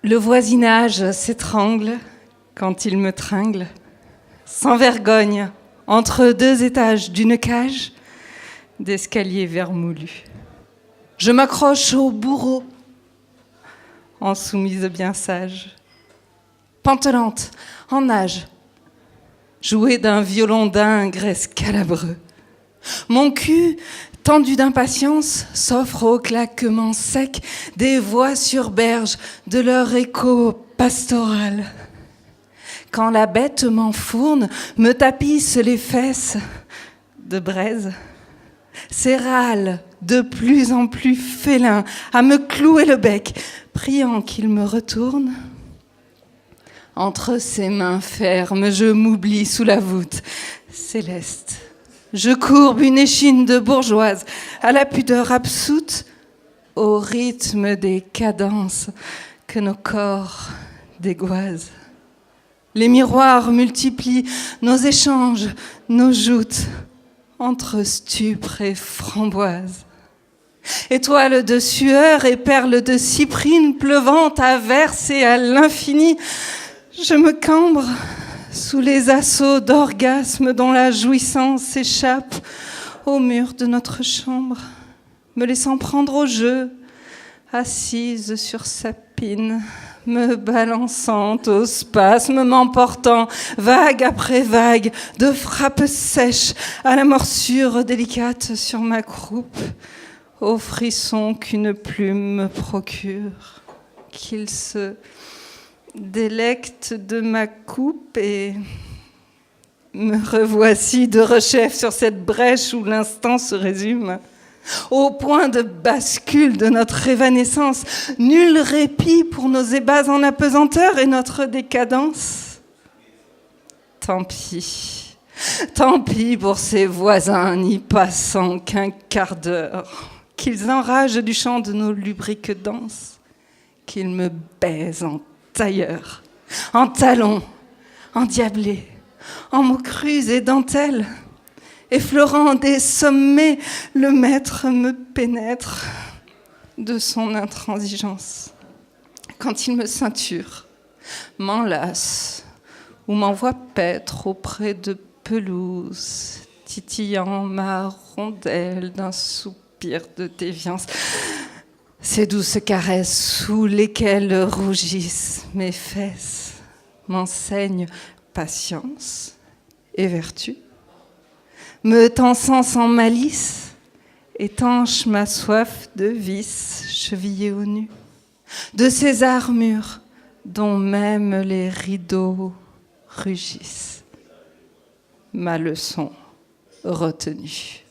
Le voisinage s'étrangle quand il me tringle, sans vergogne, entre deux étages d'une cage d'escalier vermoulu. Je m'accroche au bourreau, en soumise bien sage, pantelante, en nage, jouée d'un violon d'Ingres escalabreux. Mon cul, tendu d'impatience, s'offre au claquement sec des voix sur berge de leur écho pastoral. Quand la bête m'enfourne, me tapisse les fesses de braise, s'érale de plus en plus félin à me clouer le bec, priant qu'il me retourne. Entre ses mains fermes, je m'oublie sous la voûte céleste. Je courbe une échine de bourgeoise à la pudeur absoute, au rythme des cadences que nos corps dégoisent. Les miroirs multiplient nos échanges, nos joutes, entre stupre et framboise. Étoiles de sueur et perles de cyprine pleuvant à verse et à l'infini, je me cambre sous les assauts d'orgasmes dont la jouissance s'échappe au mur de notre chambre, me laissant prendre au jeu, assise sur sa pine, me balançant au spasme, m'emportant vague après vague de frappes sèches à la morsure délicate sur ma croupe, aux frissons qu'une plume me procure, qu'il se délecte de ma coupe et me revoici de rechef sur cette brèche où l'instant se résume. Au point de bascule de notre évanescence, nul répit pour nos ébats en apesanteur et notre décadence. Tant pis pour ces voisins n'y passant qu'un quart d'heure, qu'ils enragent du chant de nos lubriques danses, qu'ils me baisent en tailleur, en talons, endiablés, en mots crus et dentelles. Effleurant des sommets, le maître me pénètre de son intransigeance. Quand il me ceinture, m'enlace ou m'envoie paître auprès de pelouses, titillant ma rondelle d'un soupir de déviance. Ces douces caresses sous lesquelles rougissent mes fesses m'enseignent patience et vertu, me tensant sans malice, étanche ma soif de vice, chevillée au nu, de ces armures dont même les rideaux rugissent. Ma leçon retenue.